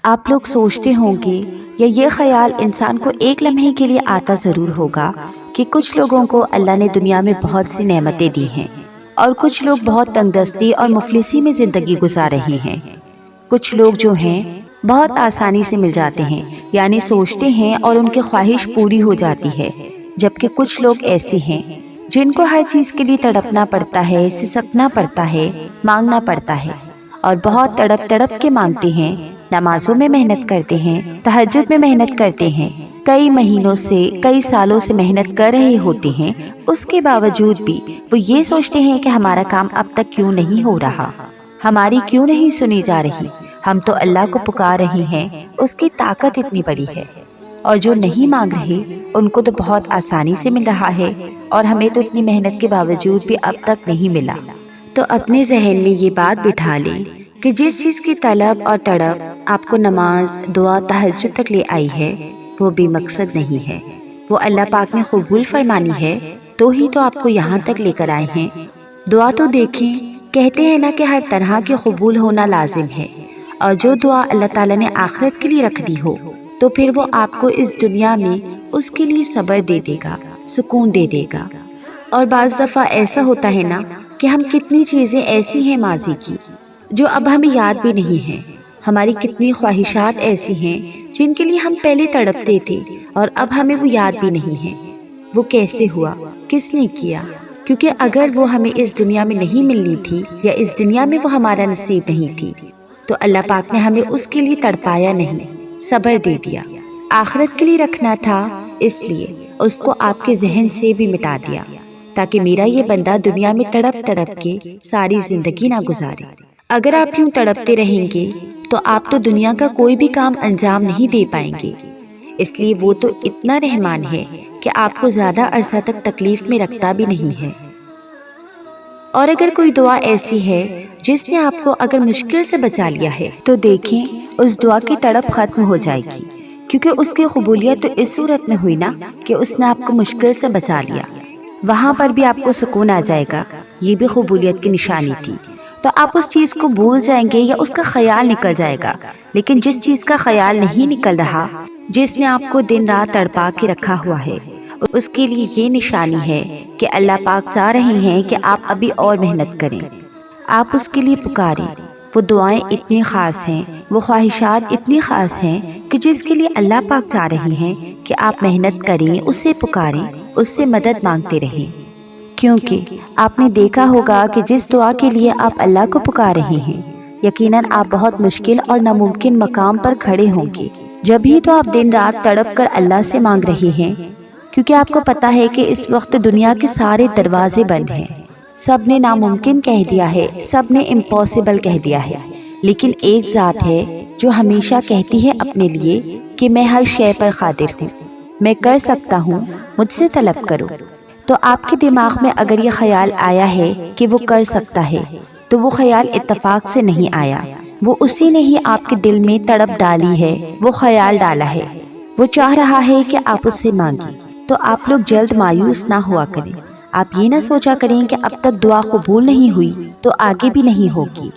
آپ لوگ سوچتے ہوں گے یا یہ خیال انسان کو ایک لمحے کے لیے آتا ضرور ہوگا کہ کچھ لوگوں کو اللہ نے دنیا میں بہت سی نعمتیں دی ہیں اور کچھ لوگ بہت تنگ دستی اور مفلسی میں زندگی گزار رہے ہیں۔ کچھ لوگ جو ہیں بہت آسانی سے مل جاتے ہیں، یعنی سوچتے ہیں اور ان کی خواہش پوری ہو جاتی ہے، جبکہ کچھ لوگ ایسے ہیں جن کو ہر چیز کے لیے تڑپنا پڑتا ہے، سسکنا پڑتا ہے، مانگنا پڑتا ہے اور بہت تڑپ تڑپ کے مانگتے ہیں، نمازوں میں محنت کرتے ہیں، تہجد میں محنت کرتے ہیں، کئی مہینوں سے کئی سالوں سے محنت کر رہے ہوتے ہیں، اس کے باوجود بھی وہ یہ سوچتے ہیں کہ ہمارا کام اب تک کیوں نہیں ہو رہا، ہماری کیوں نہیں سنی جا رہی، ہم تو اللہ کو پکار رہے ہیں، اس کی طاقت اتنی بڑی ہے، اور جو نہیں مانگ رہے ان کو تو بہت آسانی سے مل رہا ہے اور ہمیں تو اتنی محنت کے باوجود بھی اب تک نہیں ملا۔ تو اپنے ذہن میں یہ بات بٹھا لیں کہ جس چیز کی طلب اور تڑپ آپ کو نماز، دعا، تہجد تک لے آئی ہے وہ بھی مقصد نہیں ہے، وہ اللہ پاک نے قبول فرمانی ہے تو ہی تو آپ کو یہاں تک لے کر آئے ہیں۔ دعا تو دیکھیں، کہتے ہیں نا کہ ہر طرح کے قبول ہونا لازم ہے، اور جو دعا اللہ تعالیٰ نے آخرت کے لیے رکھ دی ہو تو پھر وہ آپ کو اس دنیا میں اس کے لیے صبر دے دے گا، سکون دے دے گا۔ اور بعض دفعہ ایسا ہوتا ہے نا کہ ہم کتنی چیزیں ایسی ہیں ماضی کی جو اب ہمیں یاد بھی نہیں ہیں، ہماری کتنی خواہشات ایسی ہیں جن کے لیے ہم پہلے تڑپتے تھے اور اب ہمیں وہ یاد بھی نہیں ہیں، وہ کیسے ہوا، کس نے کیا، کیونکہ اگر وہ ہمیں اس دنیا میں نہیں ملنی تھی یا اس دنیا میں وہ ہمارا نصیب نہیں تھی تو اللہ پاک نے ہمیں اس کے لیے تڑپایا نہیں، صبر دے دیا۔ آخرت کے لیے رکھنا تھا اس لیے اس کو آپ کے ذہن سے بھی مٹا دیا تاکہ میرا یہ بندہ دنیا میں تڑپ تڑپ کے ساری زندگی نہ گزارے۔ اگر آپ یوں تڑپتے رہیں گے تو آپ تو دنیا کا کوئی بھی کام انجام نہیں دے پائیں گے، اس لیے وہ تو اتنا رحمان ہے کہ آپ کو زیادہ عرصہ تک تکلیف میں رکھتا بھی نہیں ہے۔ اور اگر کوئی دعا ایسی ہے جس نے آپ کو اگر مشکل سے بچا لیا ہے تو دیکھیں اس دعا کی تڑپ ختم ہو جائے گی، کیونکہ اس کی قبولیت تو اس صورت میں ہوئی نا کہ اس نے آپ کو مشکل سے بچا لیا، وہاں پر بھی آپ کو سکون آ جائے گا، یہ بھی قبولیت کی نشانی تھی۔ تو آپ اس چیز کو بھول جائیں گے یا اس کا خیال نکل جائے گا، لیکن جس چیز کا خیال نہیں نکل رہا، جس نے آپ کو دن رات تڑپا کے رکھا ہوا ہے، اس کے لیے یہ نشانی ہے کہ اللہ پاک چاہ رہے ہیں کہ آپ ابھی اور محنت کریں، آپ اس کے لیے پکاریں۔ وہ دعائیں اتنی خاص ہیں، وہ خواہشات اتنی خاص ہیں کہ جس کے لیے اللہ پاک چاہ رہے ہیں کہ آپ محنت کریں، اس سے پکاریں، اس سے مدد مانگتے رہیں، کیونکہ آپ نے دیکھا ہوگا کہ جس دعا کے لیے آپ اللہ کو پکار رہے ہیں یقیناً آپ بہت مشکل اور ناممکن مقام پر کھڑے ہوں گے، جب ہی تو آپ دن رات تڑپ کر اللہ سے مانگ رہے ہیں، کیونکہ آپ کو پتا ہے کہ اس وقت دنیا کے سارے دروازے بند ہیں، سب نے ناممکن کہہ دیا ہے، سب نے امپاسبل کہہ دیا ہے، لیکن ایک ذات ہے جو ہمیشہ کہتی ہے اپنے لیے کہ میں ہر شے پر قادر ہوں، میں کر سکتا ہوں، مجھ سے طلب کرو۔ تو آپ کے دماغ میں اگر یہ خیال آیا ہے کہ وہ کر سکتا ہے تو وہ خیال اتفاق سے نہیں آیا، وہ اسی نے ہی آپ کے دل میں تڑپ ڈالی ہے، وہ خیال ڈالا ہے، وہ چاہ رہا ہے کہ آپ اس سے مانگیں۔ تو آپ لوگ جلد مایوس نہ ہوا کریں، آپ یہ نہ سوچا کریں کہ اب تک دعا قبول نہیں ہوئی تو آگے بھی نہیں ہوگی،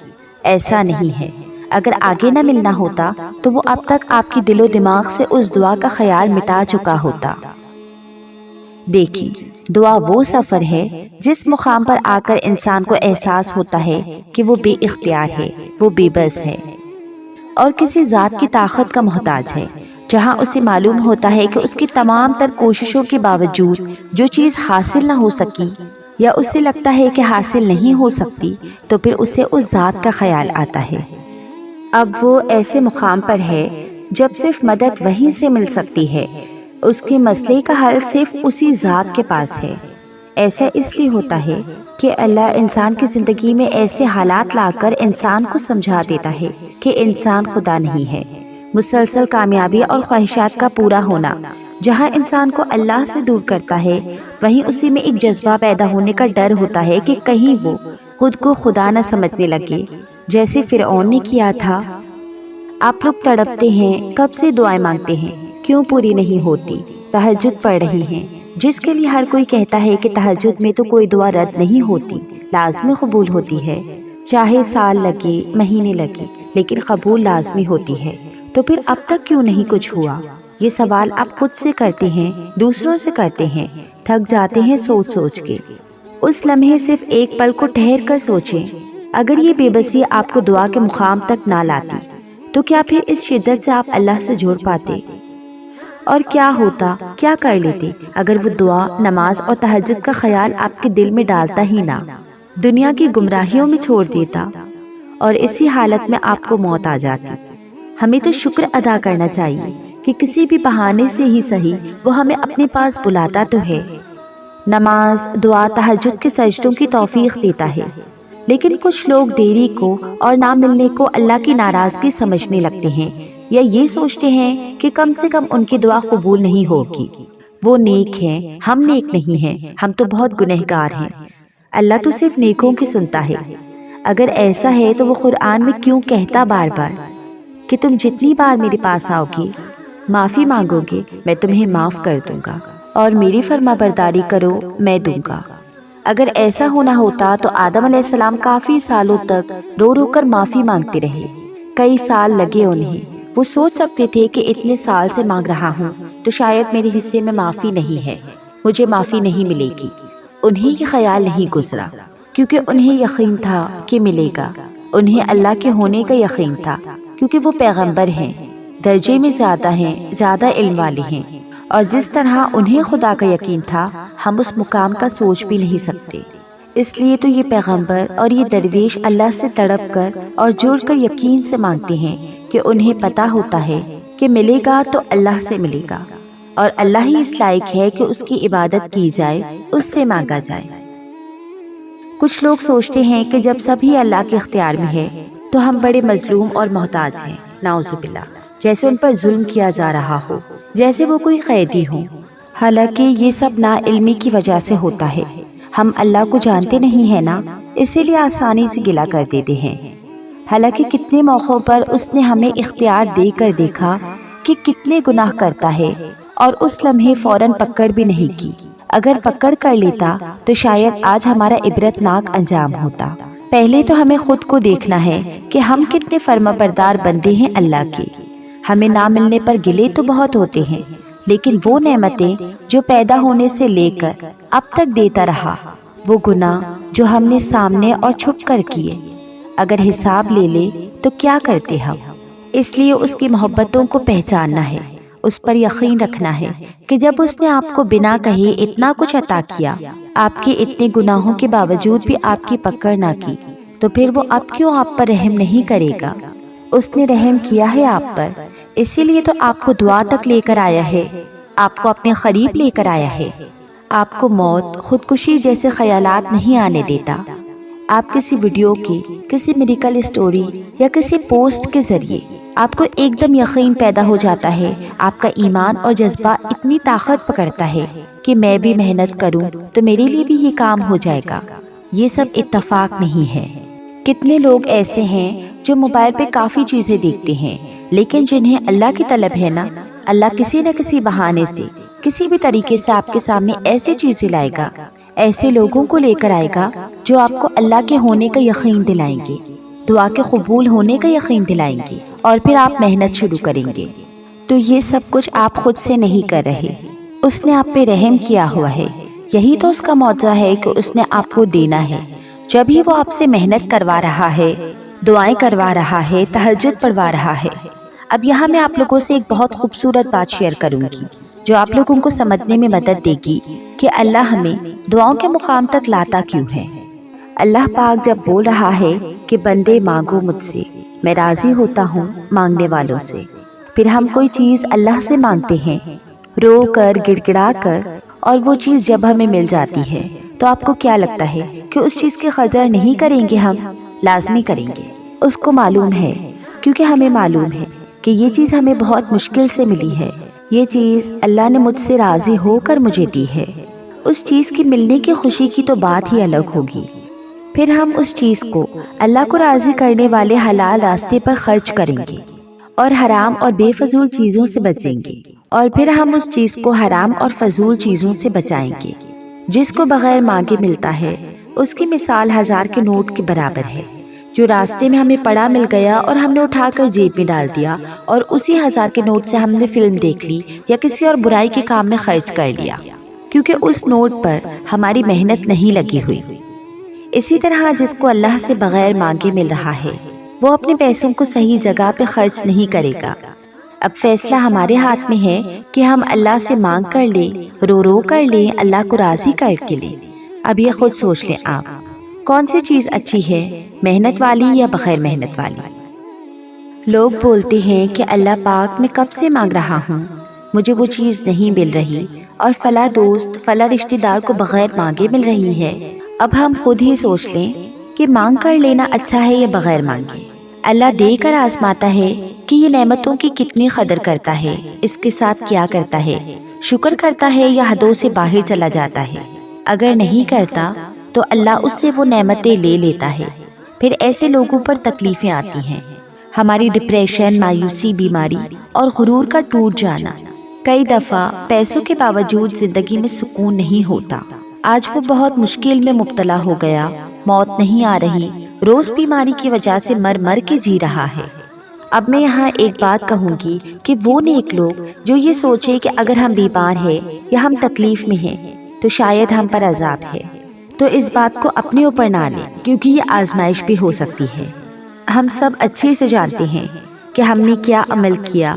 ایسا نہیں ہے۔ اگر آگے نہ ملنا ہوتا تو وہ اب تک آپ کی دل و دماغ سے اس دعا کا خیال مٹا چکا ہوتا۔ دیکھیں، دعا وہ سفر ہے جس مقام پر آ کر انسان کو احساس ہوتا ہے کہ وہ بے اختیار ہے، وہ بے بس ہے اور کسی ذات کی طاقت کا محتاج ہے، جہاں اسے معلوم ہوتا ہے کہ اس کی تمام تر کوششوں کے باوجود جو چیز حاصل نہ ہو سکی یا اس سے لگتا ہے کہ حاصل نہیں ہو سکتی تو پھر اسے اس ذات کا خیال آتا ہے۔ اب وہ ایسے مقام پر ہے جب صرف مدد وہیں سے مل سکتی ہے، اس کے مسئلے کا حل صرف اسی ذات کے پاس ہے۔ ایسا اس لیے ہوتا ہے کہ اللہ انسان کی زندگی میں ایسے حالات لا کر انسان کو سمجھا دیتا ہے کہ انسان خدا نہیں ہے۔ مسلسل کامیابی اور خواہشات کا پورا ہونا جہاں انسان کو اللہ سے دور کرتا ہے، وہیں اسی میں ایک جذبہ پیدا ہونے کا ڈر ہوتا ہے کہ کہیں وہ خود کو خدا نہ سمجھنے لگے، جیسے فرعون نے کیا تھا۔ آپ لوگ تڑپتے ہیں، کب سے دعائیں مانگتے ہیں، کیوں پوری نہیں ہوتی؟ تہجد پڑھ رہی ہیں، جس کے لیے ہر کوئی کہتا ہے کہ تہجد میں تو کوئی دعا رد نہیں ہوتی، لازمی قبول ہوتی ہے، چاہے سال لگے، مہینے لگے، لیکن قبول لازمی ہوتی ہے۔ تو پھر اب تک کیوں نہیں کچھ ہوا؟ یہ سوال آپ خود سے کرتے ہیں، دوسروں سے کرتے ہیں، تھک جاتے ہیں سوچ سوچ کے۔ اس لمحے صرف ایک پل کو ٹھہر کر سوچیں، اگر یہ بے بسی آپ کو دعا کے مقام تک نہ لاتی تو کیا پھر اس شدت سے آپ اللہ سے جڑ پاتے؟ اور کیا ہوتا، کیا کر لیتے اگر وہ دعا، نماز اور تہجد کا خیال آپ کے دل میں ڈالتا ہی نہ، دنیا کی گمراہیوں میں چھوڑ دیتا اور اسی حالت میں آپ کو موت آ جاتی؟ ہمیں تو شکر ادا کرنا چاہیے کہ کسی بھی بہانے سے ہی صحیح وہ ہمیں اپنے پاس بلاتا تو ہے، نماز، دعا، تہجد کے سجدوں کی توفیق دیتا ہے۔ لیکن کچھ لوگ دیری کو اور نہ ملنے کو اللہ کی ناراضگی سمجھنے لگتے ہیں، یا یہ سوچتے ہیں کہ کم سے کم ان کی دعا قبول نہیں ہوگی، وہ نیک ہیں، ہم نیک نہیں ہیں، ہم تو بہت گنہگار ہیں، اللہ تو صرف نیکوں کی سنتا ہے۔ اگر ایسا ہے تو وہ قرآن میں کیوں کہتا بار بار کہ تم جتنی بار میرے پاس آؤ گے، معافی مانگو گے، میں تمہیں معاف کر دوں گا، اور میری فرما برداری کرو، میں دوں گا۔ اگر ایسا ہونا ہوتا تو آدم علیہ السلام کافی سالوں تک رو رو کر معافی مانگتے رہے، کئی سال لگے انہیں۔ وہ سوچ سکتے تھے کہ اتنے سال سے مانگ رہا ہوں تو شاید میرے حصے میں معافی نہیں ہے، مجھے معافی نہیں ملے گی۔ انہیں یہ خیال نہیں گزرا، کیونکہ انہیں یقین تھا کہ ملے گا۔ انہیں اللہ کے ہونے کا یقین تھا، کیونکہ وہ پیغمبر ہیں، درجے میں زیادہ ہیں، زیادہ علم والے ہیں، اور جس طرح انہیں خدا کا یقین تھا ہم اس مقام کا سوچ بھی نہیں سکتے۔ اس لیے تو یہ پیغمبر اور یہ درویش اللہ سے تڑپ کر اور جڑ کر یقین سے مانگتے ہیں کہ انہیں پتہ ہوتا ہے کہ ملے گا تو اللہ سے ملے گا، اور اللہ ہی اس لائق ہے کہ اس کی عبادت کی جائے، اس سے مانگا جائے۔ کچھ لوگ سوچتے ہیں کہ جب سبھی اللہ کے اختیار میں ہے تو ہم بڑے مظلوم اور محتاج ہیں، نعوذ باللہ، جیسے ان پر ظلم کیا جا رہا ہو، جیسے وہ کوئی قیدی ہوں۔ حالانکہ یہ سب نا علمی کی وجہ سے ہوتا ہے، ہم اللہ کو جانتے نہیں ہیں نا، اسی لیے آسانی سے گلہ کر دیتے ہیں۔ حالانکہ کتنے موقعوں پر اس نے ہمیں اختیار دے کر دیکھا کہ کتنے گناہ کرتا ہے، اور اس لمحے فوراً پکڑ بھی نہیں کی۔ اگر پکڑ کر لیتا تو شاید آج ہمارا عبرت ناک انجام ہوتا۔ پہلے تو ہمیں خود کو دیکھنا ہے کہ ہم کتنے فرما بردار بندے ہیں اللہ کے۔ ہمیں نہ ملنے پر گلے تو بہت ہوتے ہیں، لیکن وہ نعمتیں جو پیدا ہونے سے لے کر اب تک دیتا رہا، وہ گناہ جو ہم نے سامنے اور چھپ کر کیے، اگر حساب لے لے تو کیا کرتے ہم؟ اس لیے اس کی محبتوں کو پہچاننا ہے، اس پر یقین رکھنا ہے کہ جب اس نے آپ کو بنا کہے اتنا کچھ عطا کیا، آپ کے اتنے گناہوں کے باوجود بھی آپ کی پکڑ نہ کی، تو پھر وہ اب کیوں آپ پر رحم نہیں کرے گا؟ اس نے رحم کیا ہے آپ پر، اسی لیے تو آپ کو دعا تک لے کر آیا ہے، آپ کو اپنے قریب لے کر آیا ہے، آپ کو موت، خودکشی جیسے خیالات نہیں آنے دیتا۔ آپ کسی ویڈیو کی، کسی میڈیکل اسٹوری یا کسی پوسٹ کے ذریعے آپ کو ایک دم یقین پیدا ہو جاتا ہے، آپ کا ایمان اور جذبہ اتنی طاقت پکڑتا ہے کہ میں بھی محنت کروں تو میرے لیے بھی یہ کام ہو جائے گا۔ یہ سب اتفاق نہیں ہے۔ کتنے لوگ ایسے ہیں جو موبائل پہ کافی چیزیں دیکھتے ہیں، لیکن جنہیں اللہ کی طلب ہے نا، اللہ کسی نہ کسی بہانے سے، کسی بھی طریقے سے آپ کے سامنے ایسی چیزیں لائے گا، ایسے لوگوں کو لے کر آئے گا جو آپ کو اللہ کے ہونے کا یقین دلائیں گے، دعا کے قبول ہونے کا یقین دلائیں گے، اور پھر آپ محنت شروع کریں گے۔ تو یہ سب کچھ آپ خود سے نہیں کر رہے، اس نے آپ پہ رحم کیا ہوا ہے۔ یہی تو اس کا معجزہ ہے کہ اس نے آپ کو دینا ہے۔ جب ہی وہ آپ سے محنت کروا رہا ہے، دعائیں کروا رہا ہے، تہجد پڑھوا رہا ہے۔ اب یہاں میں آپ لوگوں سے ایک بہت خوبصورت بات شیئر کروں گی جو آپ لوگوں کو سمجھنے میں مدد دے گی کہ اللہ ہمیں دعاؤں کے مقام تک لاتا کیوں ہے۔ اللہ پاک جب بول رہا ہے کہ بندے مانگو مجھ سے، میں راضی ہوتا ہوں مانگنے والوں سے، پھر ہم کوئی چیز اللہ سے مانگتے ہیں رو کر، گڑ گڑا کر، اور وہ چیز جب ہمیں مل جاتی ہے تو آپ کو کیا لگتا ہے کہ اس چیز کی قدر نہیں کریں گے؟ ہم لازمی کریں گے۔ اس کو معلوم ہے، کیونکہ ہمیں معلوم ہے کہ یہ چیز ہمیں بہت مشکل سے ملی ہے، یہ چیز اللہ نے مجھ سے راضی ہو کر مجھے دی ہے۔ اس چیز کی ملنے کی خوشی کی تو بات ہی الگ ہوگی۔ پھر ہم اس چیز کو اللہ کو راضی کرنے والے حلال راستے پر خرچ کریں گے اور حرام اور بے فضول چیزوں سے بچیں گے، اور پھر ہم اس چیز کو حرام اور فضول چیزوں سے بچائیں گے۔ جس کو بغیر مانگے ملتا ہے اس کی مثال 1000 کے نوٹ کے برابر ہے۔ جو راستے میں ہمیں پڑا مل گیا اور ہم نے اٹھا کر جیب میں ڈال دیا اور اسی 1000 کے نوٹ سے ہم نے فلم دیکھ لی یا کسی اور برائی کے کام میں خرچ کر لیا، کیونکہ اس نوٹ پر ہماری محنت نہیں لگی ہوئی۔ اسی طرح جس کو اللہ سے بغیر مانگے مل رہا ہے وہ اپنے پیسوں کو صحیح جگہ پہ خرچ نہیں کرے گا۔ اب فیصلہ ہمارے ہاتھ میں ہے کہ ہم اللہ سے مانگ کر لیں، رو رو کر لیں، اللہ کو راضی کر کے لیں۔ اب یہ خود سوچ لیں آپ، کون سی چیز اچھی ہے، محنت والی یا بغیر محنت والی؟ لوگ بولتے ہیں کہ اللہ پاک میں کب سے مانگ رہا ہوں، مجھے وہ چیز نہیں مل رہی، اور فلاں دوست فلاں رشتہ دار کو بغیر مانگے مل رہی ہے۔ اب ہم خود ہی سوچ لیں کہ مانگ کر لینا اچھا ہے یا بغیر مانگے۔ اللہ دے کر آزماتا ہے کہ یہ نعمتوں کی کتنی قدر کرتا ہے، اس کے ساتھ کیا کرتا ہے، شکر کرتا ہے یا حدوں سے باہر چلا جاتا ہے۔ اگر نہیں کرتا تو اللہ اس سے وہ نعمتیں لے لیتا ہے۔ پھر ایسے لوگوں پر تکلیفیں آتی ہیں، ہماری ڈپریشن، مایوسی، بیماری اور غرور کا ٹوٹ جانا۔ کئی دفعہ پیسوں کے باوجود زندگی میں سکون نہیں ہوتا۔ آج وہ بہت مشکل میں مبتلا ہو گیا، موت نہیں آ رہی، روز بیماری کی وجہ سے مر مر کے جی رہا ہے۔ اب میں یہاں ایک بات کہوں گی کہ وہ نیک لوگ جو یہ سوچے کہ اگر ہم بیمار ہیں یا ہم تکلیف میں ہیں تو شاید ہم پر عذاب ہے، تو اس بات کو اپنے اوپر نہ لیں، کیونکہ یہ آزمائش بھی ہو سکتی ہے۔ ہم سب اچھے سے جانتے ہیں کہ ہم نے کیا عمل کیا،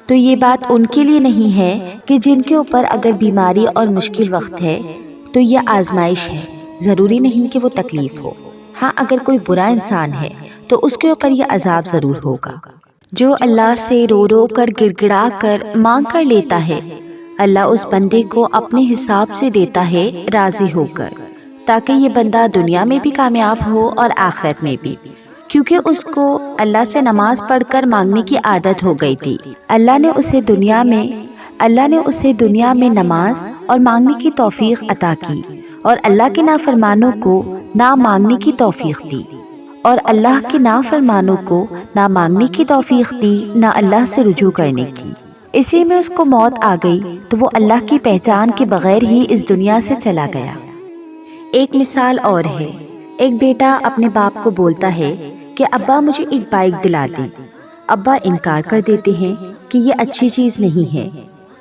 تو یہ بات ان کے لیے نہیں ہے کہ جن کے اوپر اگر بیماری اور مشکل وقت ہے تو یہ آزمائش ہے، ضروری نہیں کہ وہ تکلیف ہو۔ ہاں، اگر کوئی برا انسان ہے تو اس کے اوپر یہ عذاب ضرور ہوگا۔ جو اللہ سے رو رو کر گڑ گڑا کر مانگ کر لیتا ہے، اللہ اس بندے کو اپنے حساب سے دیتا ہے راضی ہو کر، تاکہ یہ بندہ دنیا میں بھی کامیاب ہو اور آخرت میں بھی، کیونکہ اس کو اللہ سے نماز پڑھ کر مانگنے کی عادت ہو گئی تھی۔ اللہ نے اسے دنیا میں نماز اور مانگنے کی توفیق عطا کی، اور اللہ کے نافرمانوں کو نہ مانگنے کی توفیق دی، اور اللہ کے نافرمانوں کو نہ مانگنے کی توفیق دی، نہ اللہ سے رجوع کرنے کی۔ اسی میں اس کو موت آ گئی تو وہ اللہ کی پہچان کے بغیر ہی اس دنیا سے چلا گیا۔ ایک مثال اور ہے، ایک بیٹا اپنے باپ کو بولتا ہے کہ ابا مجھے ایک بائک دلا دے۔ ابا انکار کر دیتے ہیں کہ یہ اچھی چیز نہیں ہے۔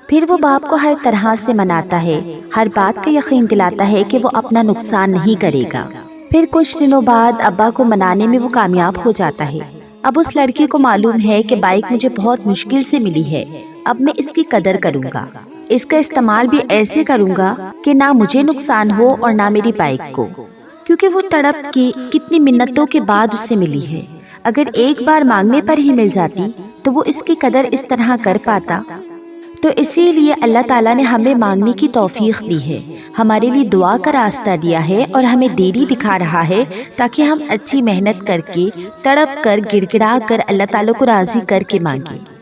پھر وہ باپ کو ہر طرح سے مناتا ہے، ہر بات کا یقین دلاتا ہے کہ وہ اپنا نقصان نہیں کرے گا۔ پھر کچھ دنوں بعد ابا کو منانے میں وہ کامیاب ہو جاتا ہے۔ اب اس لڑکی کو معلوم ہے کہ بائک مجھے بہت مشکل سے ملی ہے، اب میں اس کی قدر کروں گا، اس کا استعمال بھی ایسے کروں گا کہ نہ مجھے نقصان ہو اور نہ میری بائک کو، کیونکہ وہ تڑپ کی کتنی منتوں کے بعد اس سے ملی ہے۔ اگر ایک بار مانگنے پر ہی مل جاتی تو وہ اس کی قدر اس طرح کر پاتا۔ تو اسی لیے اللہ تعالیٰ نے ہمیں مانگنے کی توفیق دی ہے، ہمارے لیے دعا کا راستہ دیا ہے اور ہمیں دیری دکھا رہا ہے تاکہ ہم اچھی محنت کر کے، تڑپ کر، گڑ گڑا کر اللہ تعالیٰ کو راضی کر کے مانگیں۔